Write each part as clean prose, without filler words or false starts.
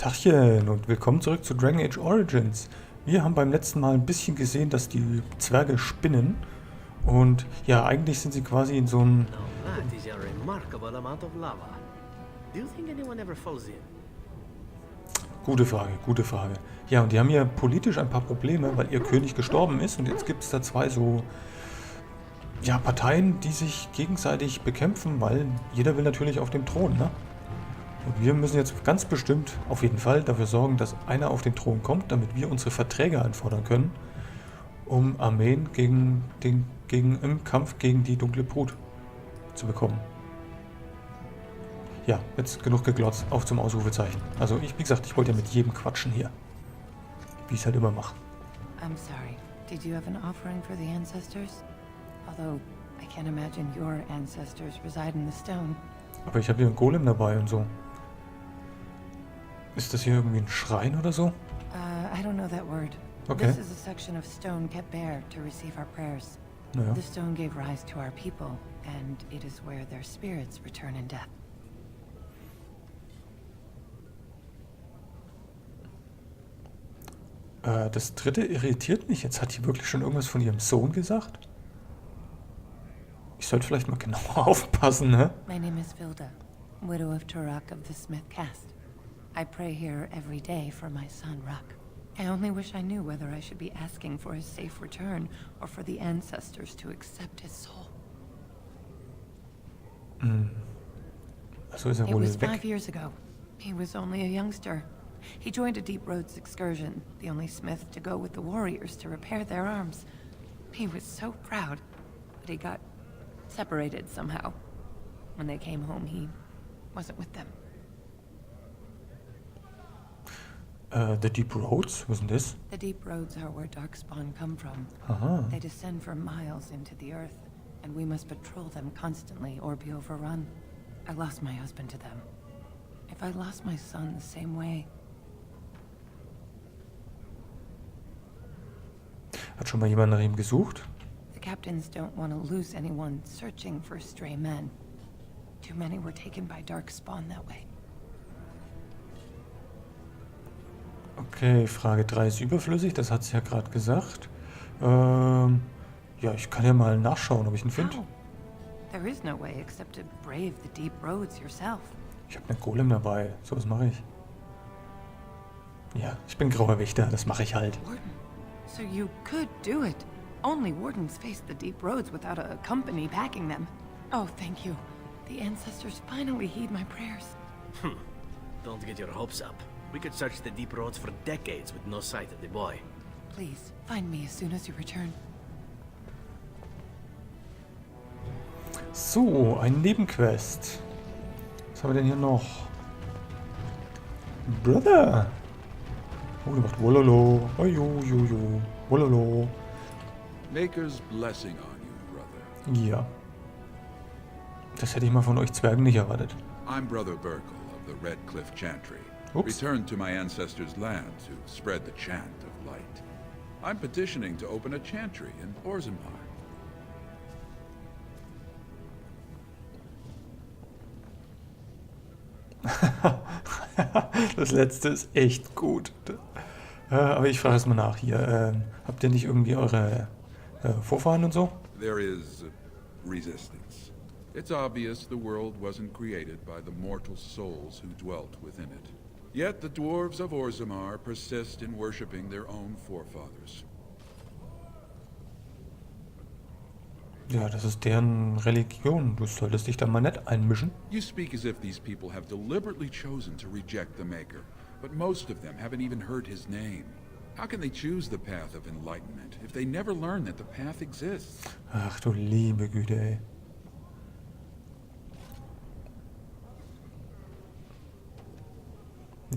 Tachchen und willkommen zurück zu Dragon Age Origins. Wir haben beim letzten Mal ein bisschen gesehen, dass die Zwerge spinnen. Und ja, eigentlich sind sie quasi in so einem... Now that is a remarkable amount of lava. Do you think anyone ever falls in? Gute Frage, gute Frage. Ja, und die haben ja politisch ein paar Probleme, weil ihr König gestorben ist. Und jetzt gibt es da zwei so... ja, Parteien, die sich gegenseitig bekämpfen, weil jeder will natürlich auf dem Thron, ne? Und wir müssen jetzt ganz bestimmt auf jeden Fall dafür sorgen, dass einer auf den Thron kommt, damit wir unsere Verträge anfordern können, um Armeen im Kampf gegen die dunkle Brut zu bekommen. Ja, jetzt genug geglotzt, auf zum Ausrufezeichen. Also wie gesagt, ich wollte ja mit jedem quatschen hier. Wie ich es halt immer mache. I'm sorry. Did you have an offering for the ancestors? Although, I can't imagine your ancestors reside in the stone. Aber ich habe hier einen Golem dabei und so. Ist das hier irgendwie ein Schrein oder so? I don't know that word. Okay. This is a section of stone kept bare to receive our prayers. Naja. The stone gave rise to our people, and it is where their spirits return in death. Das dritte irritiert mich. Jetzt hat die wirklich schon irgendwas von ihrem Sohn gesagt? Ich sollte vielleicht mal genauer aufpassen, ne? My name is Vilda, widow of Turak of the Smith caste. I pray here every day for my son, Rak. I only wish I knew whether I should be asking for his safe return or for the ancestors to accept his soul. Also ist er It wohl was weg. 5 years ago. He was only a youngster. He joined a Deep Roads excursion, the only smith to go with the warriors to repair their arms. He was so proud, but he got separated somehow. When they came home, he wasn't with them. The Deep Roads? Was denn das? The Deep Roads are where Darkspawn come from. Aha. They descend for miles into the earth, and we must patrol them constantly or be overrun. I lost my husband to them. If I lost my son the same way... Hat schon mal jemand nach ihm gesucht? The captains don't want to lose anyone searching for stray men. Too many were taken by Darkspawn that way. Okay, Frage 3 ist überflüssig, das hat sie ja gerade gesagt. Ja, ich kann ja mal nachschauen, ob ich ihn finde. How? There is no way except to brave the deep roads yourself. Ich habe einen Golem dabei, so was mache ich. Ja, ich bin grauer Wächter, das mache ich halt. Warden. So you could do it. Only wardens face the deep roads without a company backing them. Oh, thank you. The ancestors finally heed my prayers. Don't get your hopes up. We could search the deep roads for decades with no sight of the boy. Please, find me as soon as you return. So, ein Nebenquest. Was haben wir denn hier noch? Brother! Oh, der macht Wololo. Oh, jo. Wololo. Maker's blessing on you, brother. Ja. Das hätte ich mal von euch Zwergen nicht erwartet. I'm Brother Burkle of the Red Cliff Chantry. Oops. Returned to my ancestors' land to spread the chant of light. I'm petitioning to open a chantry in Orzammar. Das letzte ist echt gut. Aber ich frage es mal nach hier. Habt ihr nicht irgendwie eure Vorfahren und so? There is resistance. It's obvious the world wasn't created by the mortal souls who dwelt within it. Yet the dwarves of Orzammar persist in worshipping their own forefathers. Ja, das ist deren Religion. Du solltest dich da mal nicht einmischen. You speak as if these people have deliberately chosen to reject the Maker, but most of them haven't even heard his name. How can they choose the path of enlightenment if they never learn that the path exists? Ach du liebe Güte, ey.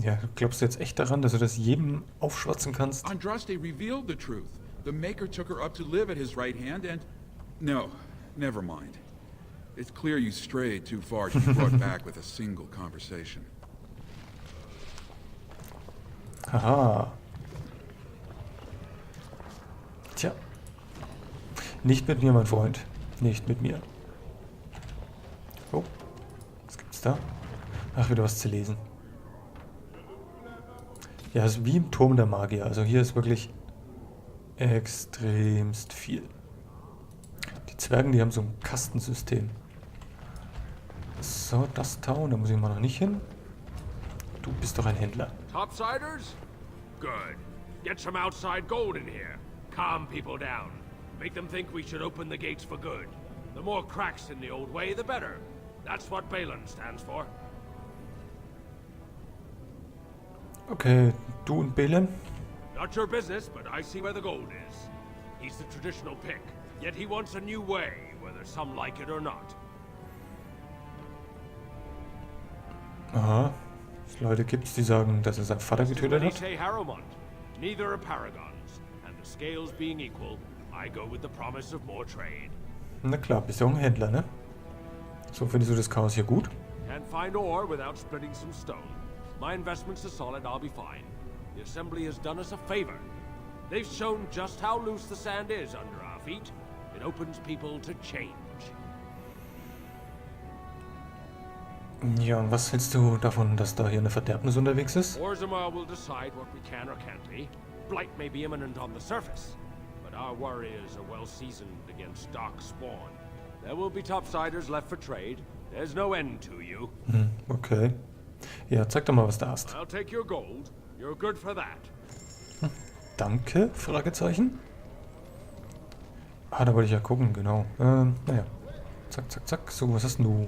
Ja, glaubst du jetzt echt daran, dass du das jedem aufschwatzen kannst? Andraste revealed the truth. The Maker took her up to live at his right hand and... No, never mind. It's clear you strayed too far to be brought back with a single conversation. Haha. Tja. Nicht mit mir, mein Freund. Nicht mit mir. Oh. Was gibt's da? Ach, wieder was zu lesen. Ja, es ist wie im Turm der Magier. Also hier ist wirklich extremst viel. Die Zwergen, die haben so ein Kastensystem. So, das Town, da muss ich mal noch nicht hin. Du bist doch ein Händler. Topsiders? Good. Get some outside gold in here. Calm people down. Make them think we should open the gates for good. The more cracks in the old way, the better. That's what Balin stands for. Okay, du und Belen? Not your business, but I see where the gold is. He's the traditional pick, yet he wants a new way, whether some like it or not. Aha. Es Leute gibt's, die sagen, dass er seinen Vater getötet hat. Say Harrowmont. Neither are paragons, and the scales being equal, I go with the promise of more trade. Na klar, bist ja auch ein Händler, ne? So, findest du das Chaos hier gut? Can't find ore without splitting some stone. My investments are solid, I'll be fine. The Assembly has done us a favor. They've shown just how loose the sand is under our feet. It opens people to change. Ja, und was hältst du davon, dass da hier eine Verderbnis unterwegs ist? Orzammar will decide what we can or can't be. Blight may be imminent on the surface, but our warriors are well seasoned against dark spawn. There will be topsiders left for trade. There's no end to you. Okay. Ja, zeig doch mal, was du hast. I'll take your gold. You're good for that. Danke? Fragezeichen. Ah, da wollte ich ja gucken, genau. Naja. Zack, zack, zack. So, was hast denn du?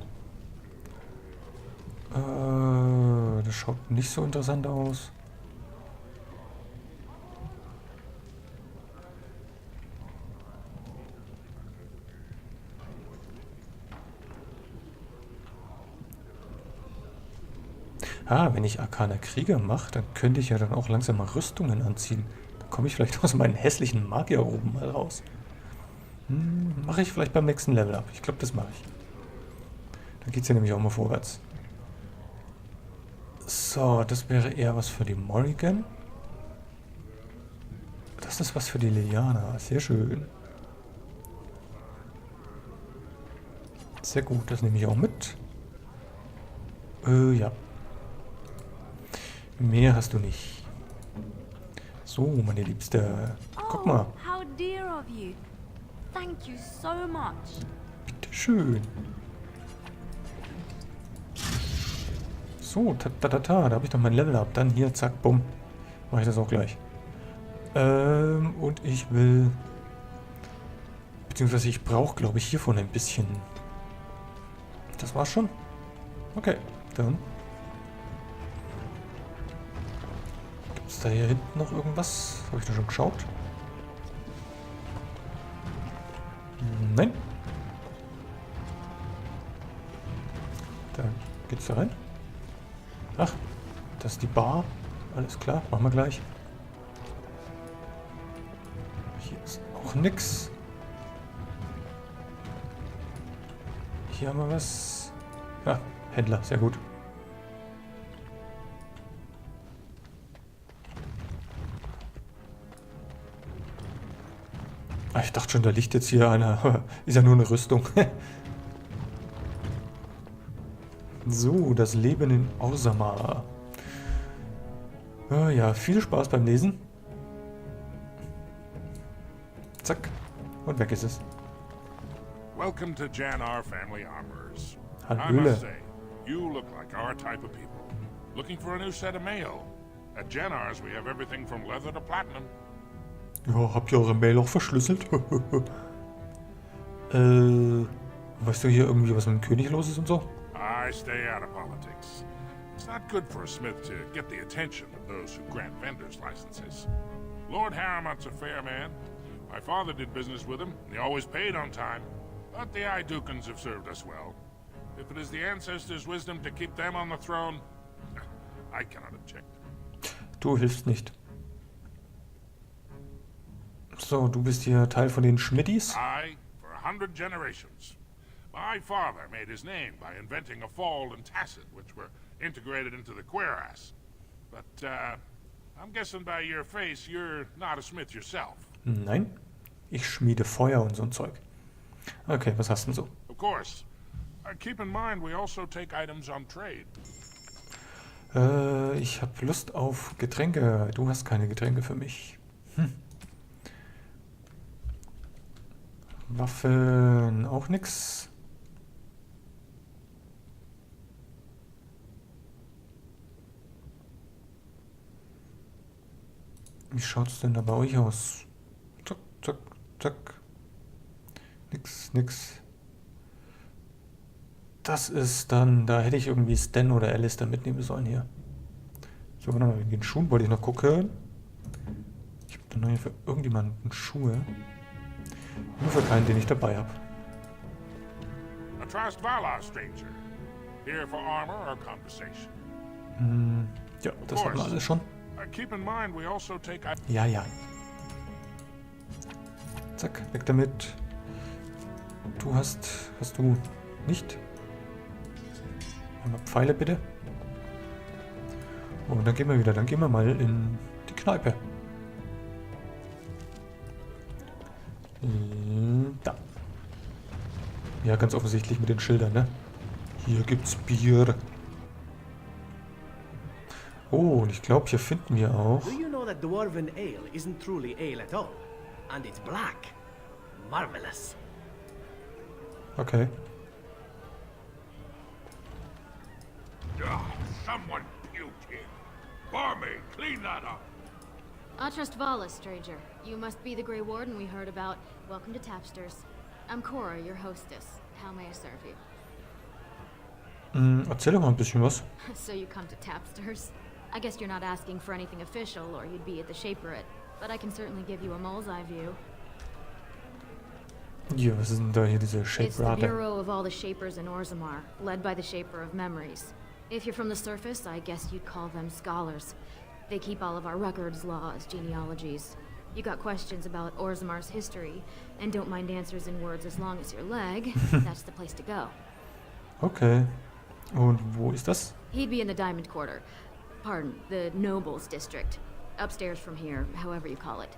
Das schaut nicht so interessant aus. Ah, wenn ich arkaner Krieger mache, dann könnte ich ja dann auch langsam mal Rüstungen anziehen. Dann komme ich vielleicht aus meinen hässlichen Magierroben mal raus. Mache ich vielleicht beim nächsten Level ab. Ich glaube, das mache ich. Dann geht es ja nämlich auch mal vorwärts. So, das wäre eher was für die Morrigan. Das ist was für die Liliana. Sehr schön. Sehr gut, das nehme ich auch mit. Ja. Mehr hast du nicht. So, meine Liebste. Guck mal. How dear of you. Thank you so much. Bitteschön. So, da habe ich doch mein Level up. Dann hier, zack, bumm. Mache ich das auch gleich. Und ich will... Beziehungsweise ich brauche, glaube ich, hiervon ein bisschen. Das war's schon? Okay, dann... Gibt es da hier hinten noch irgendwas? Habe ich da schon geschaut? Nein. Dann geht's da rein. Ach, das ist die Bar. Alles klar, machen wir gleich. Hier ist auch nix. Hier haben wir was. Ja, Händler, sehr gut. Ach, ich dachte schon, da liegt jetzt hier einer. Ist ja nur eine Rüstung. So, das Leben in Orzammar. Ja, viel Spaß beim Lesen. Zack. Und weg ist es. Welcome to Jannar Family Armorers. I Hallöle. must say, you look like our type of people. Looking for a new set of mail. At Jannar's we have everything from leather to platinum. Ja, habt ihr eure Mail auch verschlüsselt? Weißt du hier irgendwie, was mit dem König los ist und so? I stay out of politics. It's not good for a smith to get the attention of those who grant vendors licenses. Lord Harrowmont's a fair man. My father did business with him, and he always paid on time. But the Idukans have served us well. If it is the ancestors' wisdom to keep them on the throne, I cannot object. Du hilfst nicht. So, du bist hier Teil von den Schmittis? I, for 100 generations. My father made his name by inventing a fall and tacit, which were integrated into the cuirass. But, I'm guessing by your face, you're not a smith yourself. Nein. Ich schmiede Feuer und so ein Zeug. Okay, was hast du denn so? Of course. Keep in mind, we also take items on trade. Ich habe Lust auf Getränke. Du hast keine Getränke für mich. Waffen auch nix. Wie schaut's denn da bei euch aus? Zack, zack, zack. Nix. Das ist dann, da hätte ich irgendwie Stan oder Alistair mitnehmen sollen hier. So, warte mal, wegen den Schuhen wollte ich noch gucken. Ich habe dann noch hier für irgendjemanden Schuhe. Nur für keinen, den ich dabei habe. A trust Vala, stranger. Here for armor or conversation. Ja, das haben wir alles schon. Keep in mind we also take... Ja. Zack, weg damit. Du hast du nicht? Einmal Pfeile bitte. Und dann gehen wir mal in die Kneipe. Da. Ja, ganz offensichtlich mit den Schildern, ne? Hier gibt's Bier. Oh, und ich glaube, hier finden wir auch... Do you know that dwarven ale isn't truly ale at all? And it's black. Marvelous. Okay. Someone puked here. Barmaid, clean that up. I trust Vala, stranger. You must be the Grey Warden we heard about. Welcome to Tapsters. I'm Cora, your hostess. How may I serve you? Erzähl doch mal ein bisschen was. So you come to Tapsters? I guess you're not asking for anything official, or you'd be at the Shaperate. But I can certainly give you a mole's eye view. Hier, was ist denn da hier diese It's the Shape-Rate? bureau of all the Shapers in Orzammar, led by the Shaper of Memories. If you're from the surface, I guess you'd call them scholars. They keep all of our records, laws, genealogies. You got questions about Orzammar's history, and don't mind answers in words as long as your leg, that's the place to go. Okay. Und wo ist das? He'd be in the Diamond Quarter. Pardon, the Nobles District. Upstairs from here, however you call it.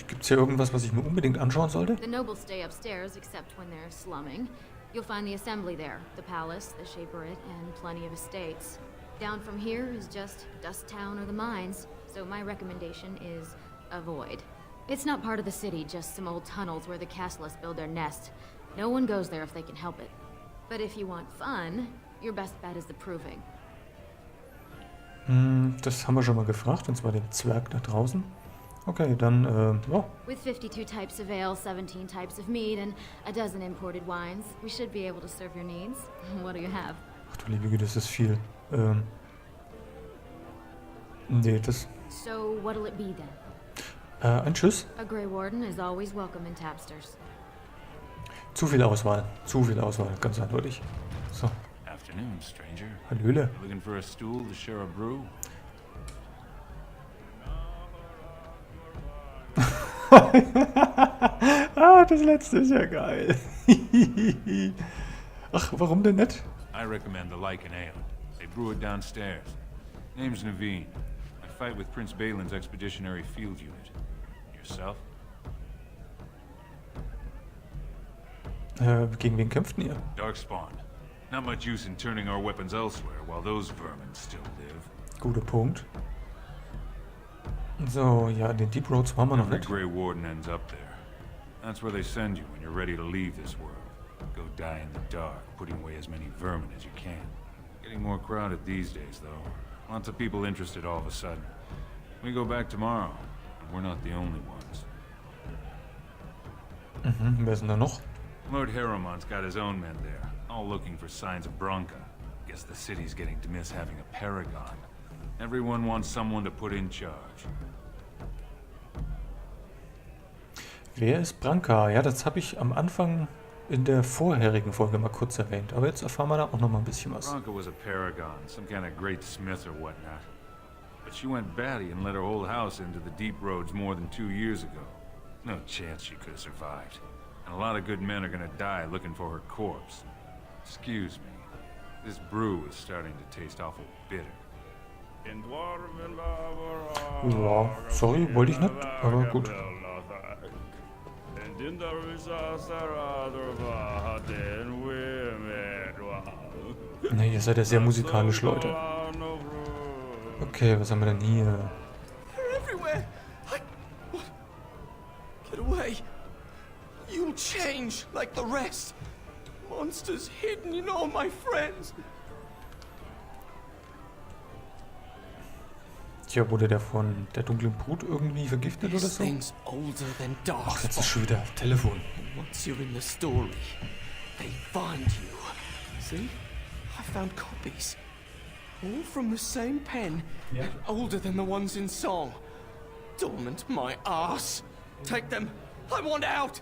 Gibt's hier irgendwas, was ich mir unbedingt anschauen sollte? The nobles stay upstairs, except when they're slumming. You'll find the assembly there, the palace, the Shaperate, and plenty of estates. Down from here is just Dust Town or the mines, so my recommendation is avoid. It's not part of the city, just some old tunnels where the castlists build their nest. No one goes there if they can help it. But if you want fun, your best bet is the Proving. Das haben wir schon mal gefragt, und zwar den Zwerg da draußen. Okay, dann, ja. With 52 types of ale, 17 types of mead, and a dozen imported wines, we should be able to serve your needs. What do you have? Ach du liebe Güte, das ist viel. Nee, das... So, what'll it be then? Ein Tschüss. A Grey Warden is always welcome in Tapsters. Zu viel Auswahl, ganz eindeutig. So, Afternoon, stranger. Hallöle. Looking for a stool to share a brew? Das letzte ist ja geil. Ach, warum denn nicht? I recommend the Lycan Ale. They brew it downstairs. Name's Naveen. I fight with Prince Balin's Expeditionary Field Unit. Yourself? Gegen wen kämpften ihr? Darkspawn. Not much use in turning our weapons elsewhere while those vermin still live. Guter Punkt. So, ja, den Deep Roads waren wir noch Every nicht. Grey Warden ends up there. That's where they send you when you're ready to leave this world. Go die in the dark, putting away as many vermin as you can. Getting more crowded these days, though. Lots of people interested all of a sudden. We go back tomorrow, and we're not the only ones. Wer ist denn da noch? Lord Harriman's got his own men there, all looking for signs of Branca. Guess the city's getting to miss having a paragon. Everyone wants someone to put in charge. Wer ist Branca? Ja, das habe ich am Anfang in der vorherigen Folge mal kurz erwähnt. Aber jetzt erfahren wir da auch noch mal ein bisschen was. Branca was a paragon, some kind of great smith or whatnot. But she went batty and let her old house into the deep roads more than 2 years ago. No chance she could have survived. And a lot of good men are gonna die looking for her corpse. Excuse me. This brew is starting to taste awful bitter. Ja, sorry, wollte ich nicht, aber gut. Ne, ihr seid ja sehr musikalisch, Leute. Okay, was haben wir denn hier? They're everywhere. What? Get away. You'll change like the rest. Monsters hidden in all my friends. Tja, wurde der von der dunklen Brut irgendwie vergiftet oder This so? thing's older than dark. Ach, jetzt ist schon wieder Telefon. Once you're in the story, they find you. See? I found copies. All from the same pen, and older than the ones in song. Dormant my ass. Take them. I want out.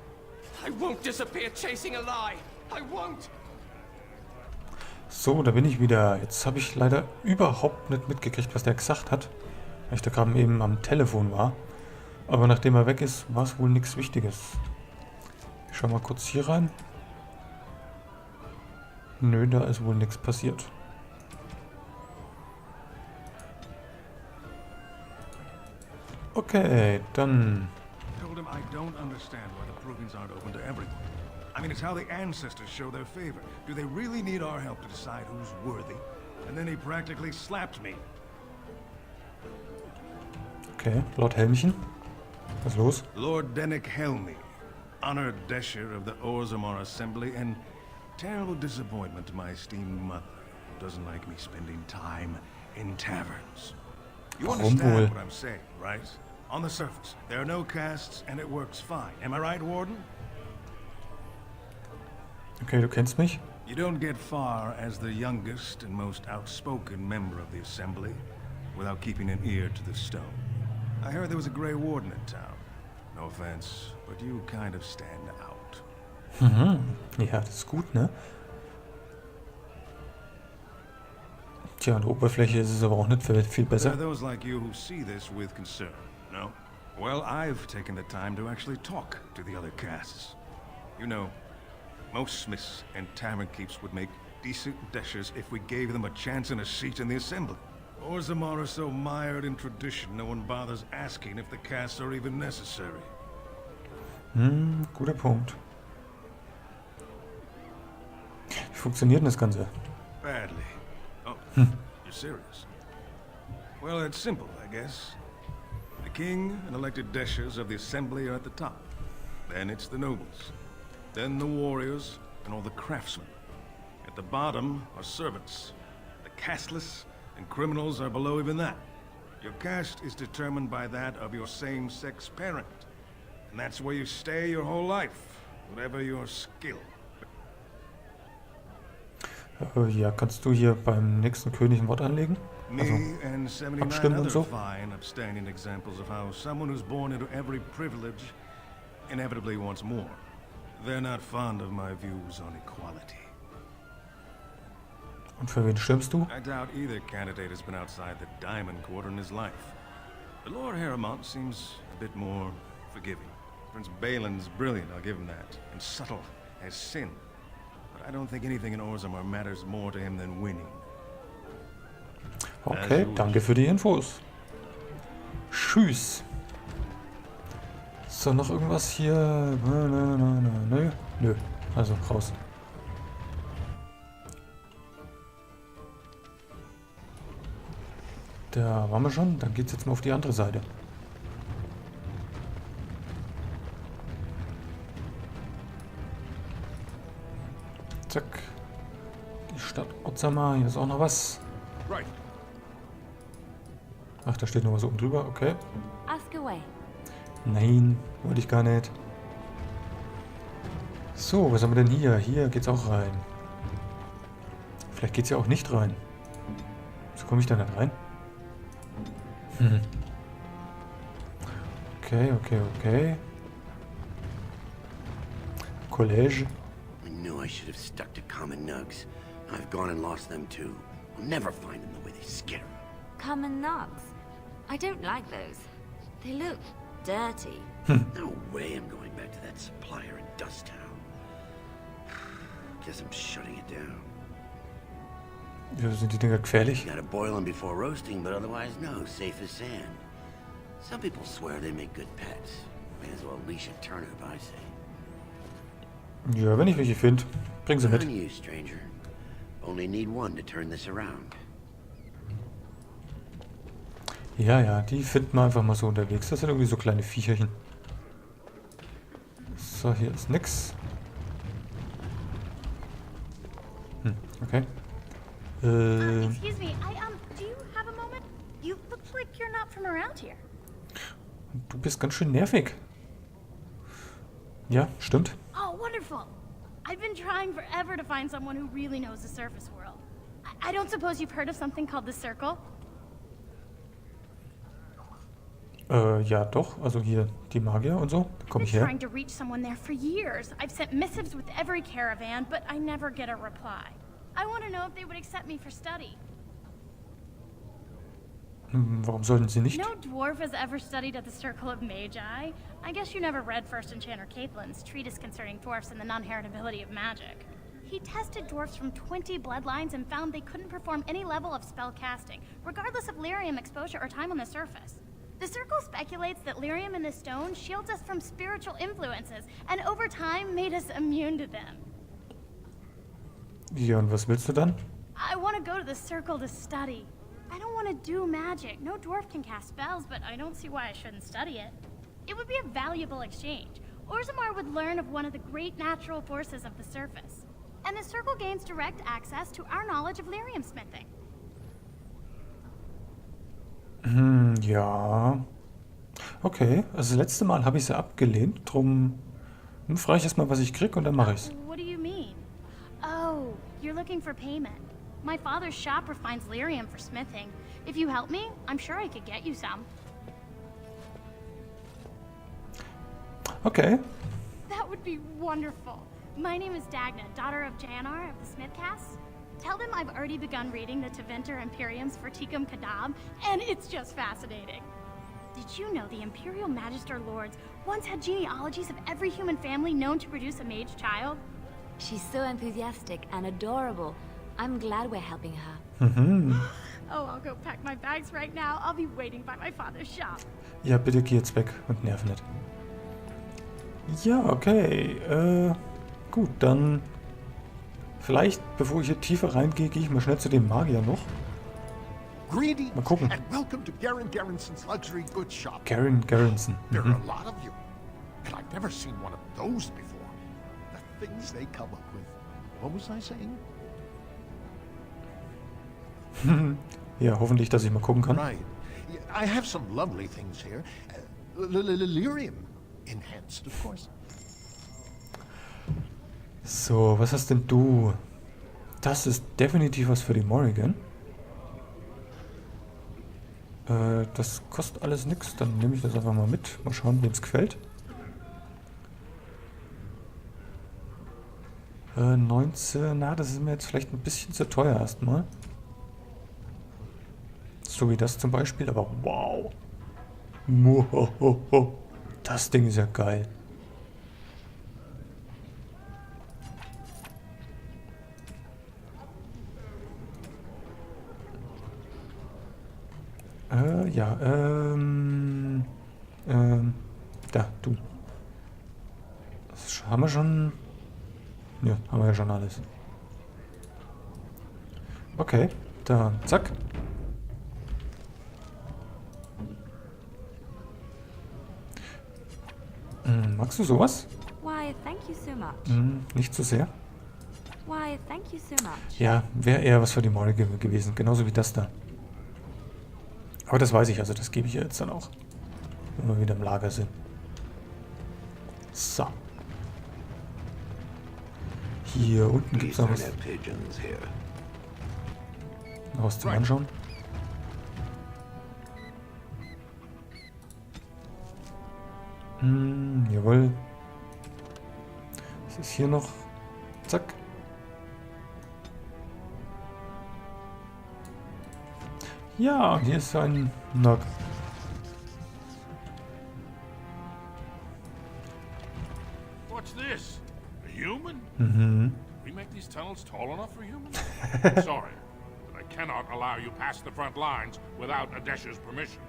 I won't disappear chasing a lie. I won't. So, da bin ich wieder. Jetzt habe ich leider überhaupt nicht mitgekriegt, was der gesagt hat, weil ich da gerade eben am Telefon war. Aber nachdem er weg ist, war es wohl nichts Wichtiges. Ich schau mal kurz hier rein. Nö, da ist wohl nichts passiert. Okay, dann... Told him I don't understand why the provings aren't open to everyone. I mean, it's how the ancestors show their favor. Do they really need our help to decide who's worthy? And then he practically slapped me. Okay, Lord Helmchen. Was ist los? Lord Dennick Helmy, honored Desher of the Orzammar Assembly, and terrible disappointment to my esteemed mother, who doesn't like me spending time in taverns. You Warum understand wohl? what I'm saying, right? On the surface, there are no castes, and it works fine. Am I right, Warden? Okay, du kennst mich? You don't get far as the youngest and most outspoken member of the Assembly without keeping an ear to the stone. I heard there was a Grey Warden in town. No offense, but you kind of stand out. Ja, das ist gut, ne? Tja, an der Oberfläche ist es aber auch nicht viel There besser. are those like you who see this with concern, no? Well, I've taken the time to actually talk to the other castes. You know, most smiths and tavern keeps would make decent deshers if we gave them a chance and a seat in the assembly. Orzammar are so mired in tradition, no one bothers asking if the castes are even necessary. Guter Punkt. Wie funktioniert denn das Ganze? Badly. Oh, you're serious? Well, it's simple, I guess. The king and elected deshers of the assembly are at the top. Then it's the nobles. Then the warriors and all the craftsmen. At the bottom are servants. The casteless and criminals are below even that. Your caste is determined by that of your same-sex parent. And that's where you stay your whole life, whatever your skill. Ja, kannst du hier beim nächsten König ein Wort anlegen? Me and 79 abstimmen und other so? fine, upstanding examples of how someone who's born into every privilege inevitably wants more. They're not fond of my views on equality. Und für wen stimmst du? I doubt either candidate has been outside the Diamond Quarter in his life. But Lord Harrowmont seems a bit more forgiving. Prince Balin's brilliant, I'll give him that, and subtle as sin. But I don't think anything in Orzammar matters more to him than winning. Okay, danke für die Infos. Tschüss. So, noch irgendwas hier? Nö. Nö. Also, raus. Da waren wir schon. Dann geht's jetzt mal auf die andere Seite. Zack. Die Stadt Orzammar. Hier ist auch noch was. Right. Ach, da steht noch was oben drüber. Okay. Ask away. Nein, wollte ich gar nicht. So, was haben wir denn hier? Hier geht's auch rein. Vielleicht geht's ja auch nicht rein. So komme ich da nicht rein? Okay. College. I knew I should have stuck to common nugs. I've gone and lost them too. I'll never find them the way they scare me. Common nugs. I don't like those. They look dirty. No way I'm going back to that supplier in Dust Town. Guess I'm shutting it down. Ja, sind die Dinger gefährlich? Gotta boil them before roasting, but otherwise no, safe as sand. Some people swear they make good pets. May as well leash a turnip, I say. Ja, wenn ich welche finde, bring sie Good mit. on you, stranger. Only need one to turn this around. Ja, ja, die finden wir einfach mal so unterwegs. Das sind irgendwie so kleine Viecherchen. So, hier ist nix. Okay. Excuse me, do you have a moment? You look like you're not from around here. Du bist ganz schön nervig. Ja, stimmt. Oh, wonderful. I've been trying forever to find someone who really knows the surface world. I don't suppose you've heard of something called the Circle? Ja, doch. Also hier die Magier und so. Da komme ich I've been her. trying to reach someone there for years. I've sent missives with every caravan, but I never get a reply. I want to know if they would accept me for study. Warum sollten sie nicht? No dwarf has ever studied at the Circle of Magi. I guess you never read First Enchanter Caitlin's treatise concerning dwarfs and the non-heritability of magic. He tested dwarfs from 20 bloodlines and found they couldn't perform any level of spell casting, regardless of lyrium exposure or time on the surface. The Circle speculates that lyrium in the stone shields us from spiritual influences, and over time made us immune to them. Ja, und was willst du dann? I want to go to the Circle to study. I don't want to do magic. No dwarf can cast spells, but I don't see why I shouldn't study it. It would be a valuable exchange. Orzammar would learn of one of the great natural forces of the surface. And the Circle gains direct access to our knowledge of lyrium smithing. Ja. Okay, also das letzte Mal habe ich sie abgelehnt, drum frage ich erstmal, was ich krieg und dann mache ich's. What do you mean? Oh, you're looking for payment. My father's shop refines lyrium for smithing. If you help me, I'm sure I could get you some. Okay. That would be wonderful. My name is Dagna, daughter of Janar of the Smithcast. Tell them I've already begun reading the Tevinter Imperiums for Tikum Kadab, and it's just fascinating. Did you know the Imperial Magister Lords once had genealogies of every human family known to produce a mage child? She's so enthusiastic and adorable. I'm glad we're helping her. Oh, I'll go pack my bags right now. I'll be waiting by my father's shop. Ja, bitte geh jetzt weg und nerv nicht. Ja, okay. Gut, dann vielleicht, bevor ich hier tiefer reingehe, gehe ich mal schnell zu dem Magier noch. Greetings Mal gucken. and welcome to Garen Garrison's luxury goods shop. Garen Garrison. There are a lot of you, and I've never seen one of those before. The things they come up with. What was I saying? Ja, hoffentlich, dass ich mal gucken kann. Right. I have some lovely things here. Lyrium enhanced, of course. So, was hast denn du? Das ist definitiv was für die Morrigan. Das kostet alles nichts. Dann nehme ich das einfach mal mit. Mal schauen, wem es gefällt. 19, na, das ist mir jetzt vielleicht ein bisschen zu teuer erstmal. So wie das zum Beispiel, aber wow. Muhohoho. Das Ding ist ja geil. Ja, da, du. Das haben wir schon. Ja, haben wir ja schon alles. Okay, dann zack. Magst du sowas? Why, thank you so much. Nicht zu sehr. Why, thank you so much. Ja, wäre eher was für die Morrigan gewesen, genauso wie das da. Aber das weiß ich, also das gebe ich ihr jetzt dann auch, wenn wir wieder im Lager sind. So. Hier unten gibt es noch was. Noch was zum Anschauen. Jawohl. Was ist hier noch? Zack. Ja, hier ist ein Knock. What's this? A human? We make these tunnels tall enough for humans? Sorry, but I cannot allow you past the front lines without Adesha's permission.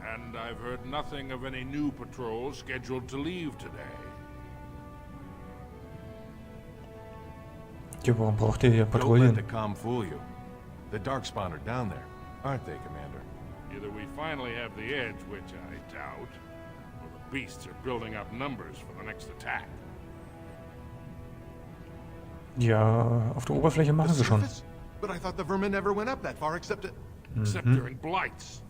And I've heard nothing of any new patrols scheduled to leave today. Ja, warum braucht ihr hier Don't let Patrouillen? the comm fool you. The Darkspawn are down there, aren't they, Commander? Either we finally have the edge, which I doubt, or the beasts are building up numbers for the next attack. Ja, auf der Oberfläche machen sie schon. But I thought the vermin never went up that far except Except during blights.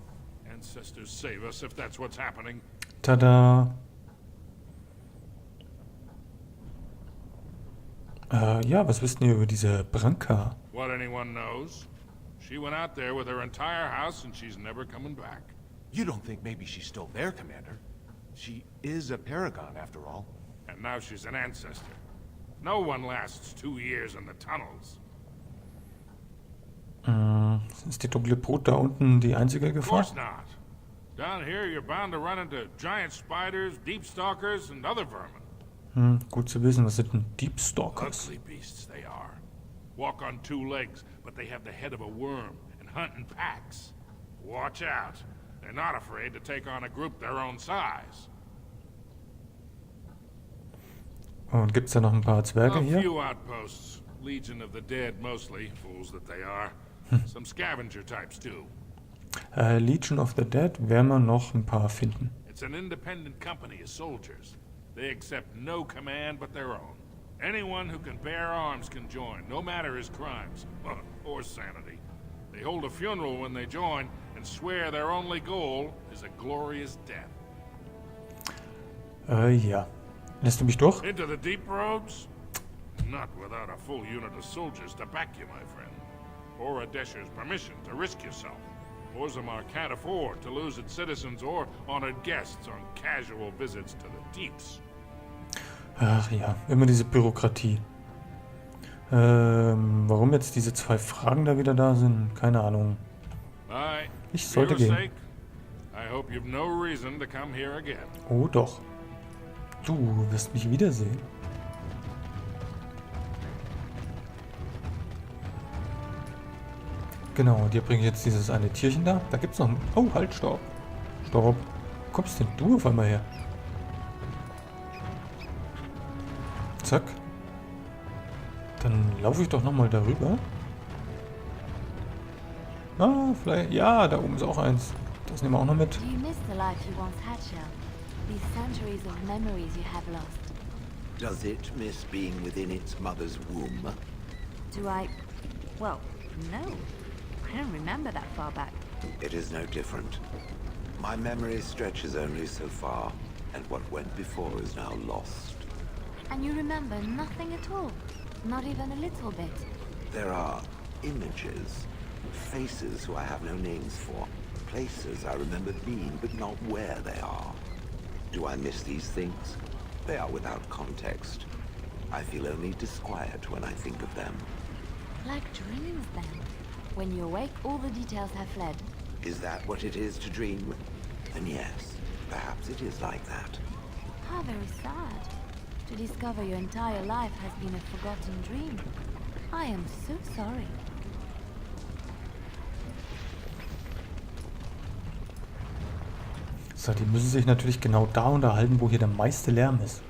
Ancestors save us if that's what's happening. Tada! Ja, was wisst ihr über diese Branka? What anyone knows? She went out there with her entire house and she's never coming back. You don't think maybe she's still there, Commander? She is a paragon, after all. And now she's an ancestor. No one lasts 2 years in the tunnels. Ist die dunkle Brut da unten die einzige Of Gefahr? course not. Down here you're bound to run into giant spiders, deep stalkers, and other vermin. Gut zu wissen, was sind denn Deep Stalkers? Ugly beasts they are. Walk on 2 legs, but they have the head of a worm and hunt in packs. Watch out. They're not afraid to take on a group their own size. Und gibt's da noch ein paar Zwerge A hier? few outposts. Legion of the Dead mostly, fools that they are. Some scavenger types too. Legion of the Dead werden wir noch ein paar finden. It's an independent company of soldiers. They accept no command but their own. Anyone who can bear arms can join, no matter his crimes or sanity. They hold a funeral when they join and swear their only goal is a glorious death. Ja. Lässt du mich durch? Into the deep roads? Not without a full unit of soldiers to back you, my friend. Or a Desher's permission to risk yourself. Orzammar can't afford to lose its citizens or honored guests on casual visits to the deeps. Ach ja, immer diese Bürokratie. Warum jetzt diese 2 Fragen da wieder da sind? Keine Ahnung. Bye. Ich sollte gehen. I hope you've no reason to come here again. Oh doch. Du wirst mich wiedersehen. Genau, und hier bringe ich jetzt dieses eine Tierchen da. Da gibt's noch ein... Oh, halt, stopp. Stopp. Wo kommst denn du auf einmal her? Zack. Dann laufe ich doch nochmal darüber. Ah, vielleicht... Ja, da oben ist auch eins. Das nehmen wir auch noch mit. Do you miss the life you once had, Shell? These centuries of memories you have lost. Does it miss being within its mother's womb? Do I... Well, no. I don't remember that far back. It is no different. My memory stretches only so far, and what went before is now lost. And you remember nothing at all? Not even a little bit? There are images, faces who I have no names for, places I remember being, but not where they are. Do I miss these things? They are without context. I feel only disquiet when I think of them. Like dreams, then. When you awake, all the details have fled. Is that what it is to dream? Then yes, perhaps it is like that. How very sad. To discover your entire life has been a forgotten dream. I am so sorry. So, die müssen sich natürlich genau da unterhalten, wo hier der meiste Lärm ist.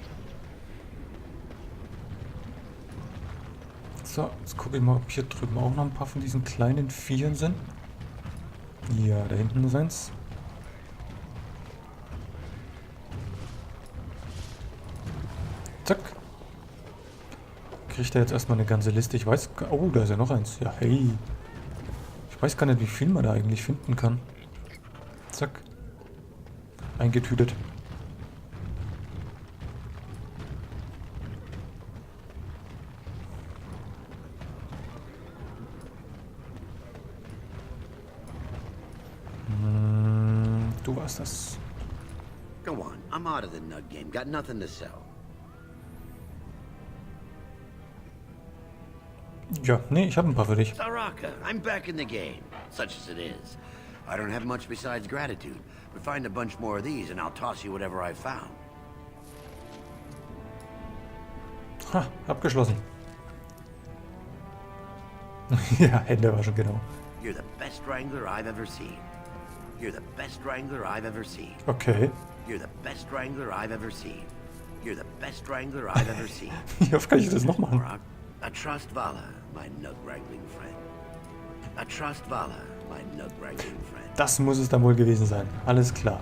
So, jetzt gucke ich mal, ob hier drüben auch noch ein paar von diesen kleinen Viechern sind. Ja, da hinten ist eins. Zack. Kriegt er jetzt erstmal eine ganze Liste. Ich weiß... Oh, da ist ja noch eins. Ja, hey. Ich weiß gar nicht, wie viel man da eigentlich finden kann. Zack. Eingetütet. Du warst das. Go on, I'm out of the nut game. Got nothing to sell. Ja, nee, ich habe ein paar für dich. Saraka, I'm back in the game, such as it is. I don't have much besides gratitude, but find a bunch more of these and I'll toss you whatever I found. Ha, abgeschlossen. Ja, Hände war schon genau. You're the best wrangler I've ever seen. You're the best wrangler I've ever seen. Okay. You're the best wrangler I've ever seen. You're the best wrangler I've ever seen. Wie oft kann ich das noch machen? I trust Vala, my nug-wrangling friend. I trust Vala, my nug-wrangling friend. Das muss es dann wohl gewesen sein. Alles klar.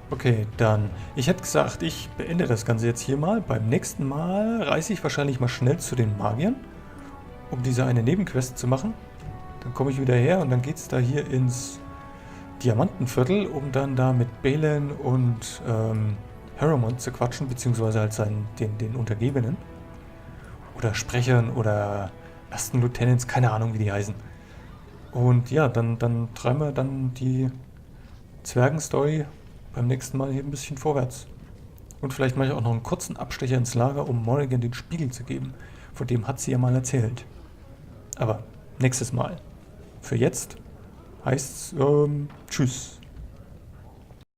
Okay, dann. Ich hätte gesagt, ich beende das Ganze jetzt hier mal. Beim nächsten Mal reise ich wahrscheinlich mal schnell zu den Magiern, um diese eine Nebenquest zu machen. Dann komme ich wieder her und dann geht es da hier ins Diamantenviertel, um dann da mit Balen und Harrowmont zu quatschen, beziehungsweise halt den Untergebenen. Oder Sprechern oder ersten Lieutenants, keine Ahnung, wie die heißen. Und ja, dann treiben wir dann die Zwergenstory beim nächsten Mal hier ein bisschen vorwärts. Und vielleicht mache ich auch noch einen kurzen Abstecher ins Lager, um Morrigan den Spiegel zu geben. Von dem hat sie ja mal erzählt. Aber nächstes Mal. Für jetzt heißt's tschüss.